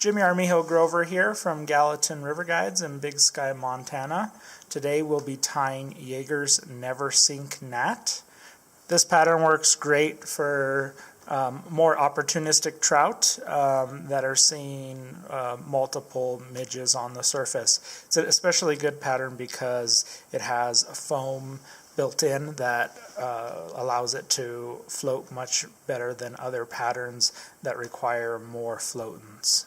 Jimmy Armijo-Grover here from Gallatin River Guides in Big Sky, Montana. Today we'll be tying Yeager's Neversink Gnat. This pattern works great for more opportunistic trout that are seeing multiple midges on the surface. It's an especially good pattern because it has a foam built in that allows it to float much better than other patterns that require more floatants.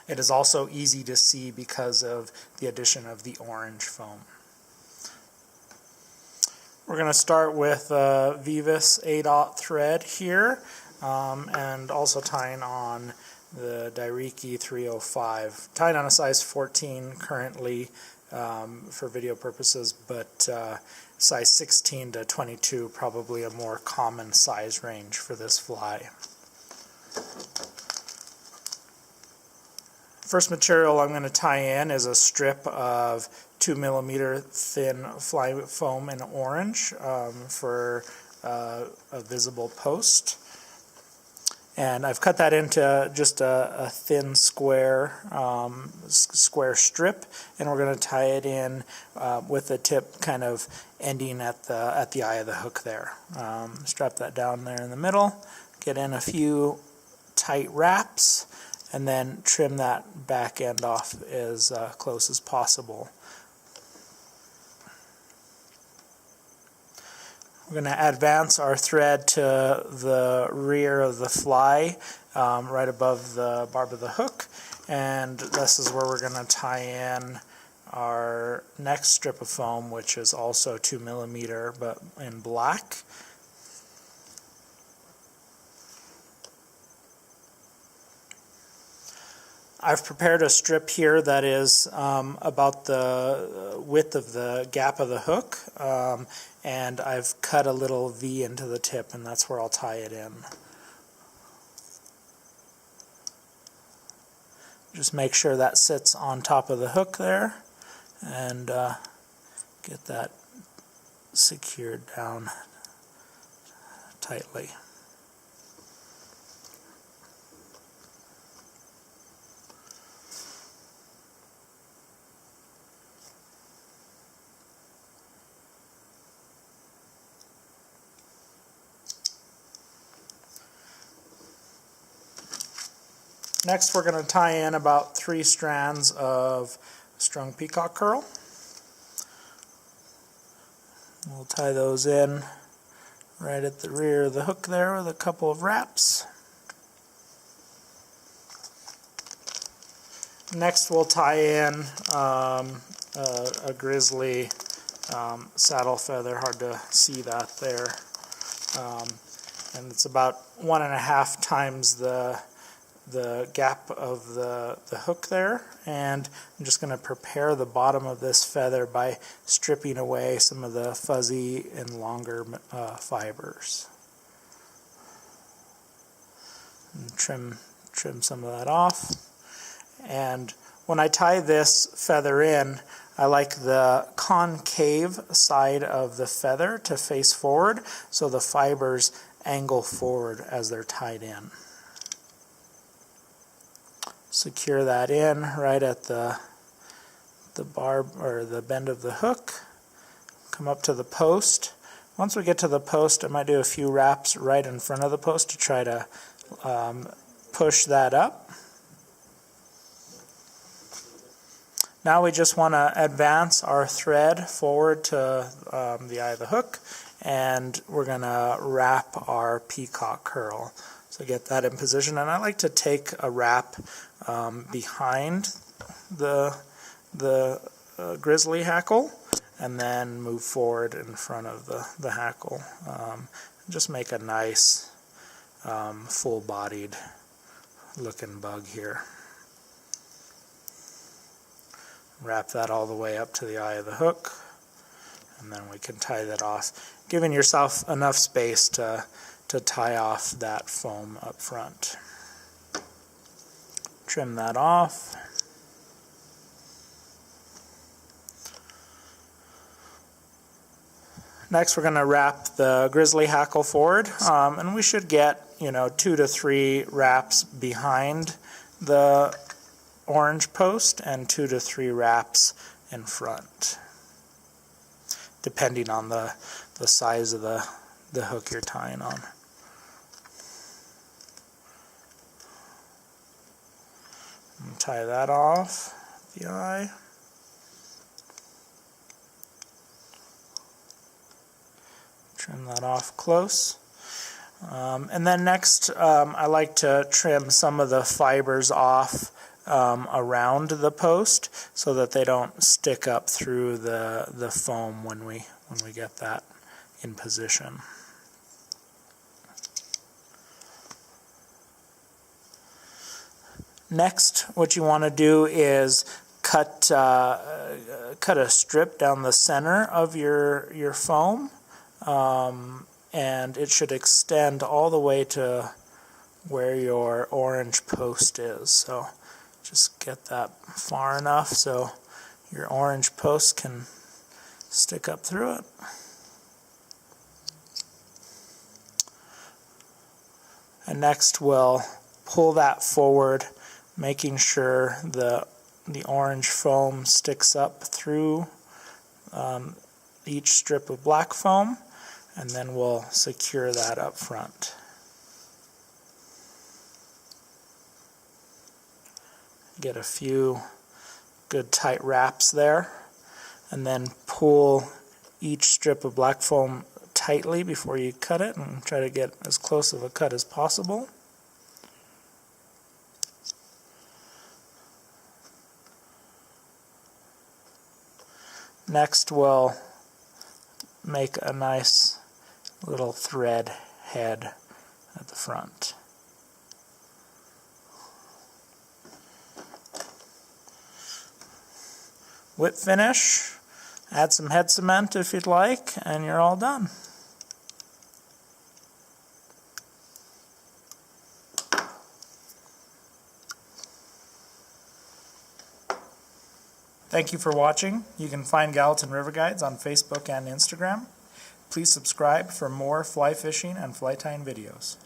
It is also easy to see because of the addition of the orange foam. We're going to start with Vivus A-dot thread here and also tying on the Dairiki 305. Tying on a size 14 currently for video purposes, but size 16 to 22 probably a more common size range for this fly. First material I'm going to tie in is a strip of 2 millimeter thin fly foam in orange for a visible post. And I've cut that into just a thin square strip, and we're going to tie it in with the tip kind of ending at the eye of the hook there. Strap that down there in the middle, get in a few tight wraps, and then trim that back end off as close as possible. We're going to advance our thread to the rear of the fly, right above the barb of the hook, and this is where we're going to tie in our next strip of foam, which is also 2 millimeter but in black. I've prepared a strip here that is about the width of the gap of the hook, and I've cut a little V into the tip, and that's where I'll tie it in. Just make sure that sits on top of the hook there, and get that secured down tightly. Next, we're going to tie in about 3 strands of strung peacock curl. We'll tie those in right at the rear of the hook there with a couple of wraps. Next, we'll tie in a grizzly saddle feather. Hard to see that there. And it's about 1.5 times the gap of the hook there, and I'm just going to prepare the bottom of this feather by stripping away some of the fuzzy and longer fibers. And trim some of that off. And when I tie this feather in, I like the concave side of the feather to face forward so the fibers angle forward as they're tied in. Secure that in right at the barb or the bend of the hook. Come up to the post. Once we get to the post, I might do a few wraps right in front of the post to try to push that up. Now we just want to advance our thread forward to the eye of the hook, and we're going to wrap our peacock curl. So get that in position, and I like to take a wrap behind the grizzly hackle and then move forward in front of the hackle. Just make a nice full-bodied looking bug here. Wrap that all the way up to the eye of the hook, and then we can tie that off, giving yourself enough space to tie off that foam up front. Trim that off. Next, we're going to wrap the grizzly hackle forward, and we should get 2 to 3 wraps behind the orange post and 2 to 3 wraps in front, depending on the size of the hook you're tying on. And tie that off the eye. Trim that off close. And then next, I like to trim some of the fibers off around the post so that they don't stick up through the foam when we get that in position. Next, what you want to do is cut a strip down the center of your foam. And it should extend all the way to where your orange post is. So just get that far enough so your orange post can stick up through it. And next we'll pull that forward, making sure the orange foam sticks up through each strip of black foam. And then we'll secure that up front. Get a few good tight wraps there, and then pull each strip of black foam tightly before you cut it, and try to get as close of a cut as possible. Next we'll make a nice little thread head at the front. Whip finish, add some head cement if you'd like, and you're all done. Thank you for watching. You can find Gallatin River Guides on Facebook and Instagram. Please subscribe for more fly fishing and fly tying videos.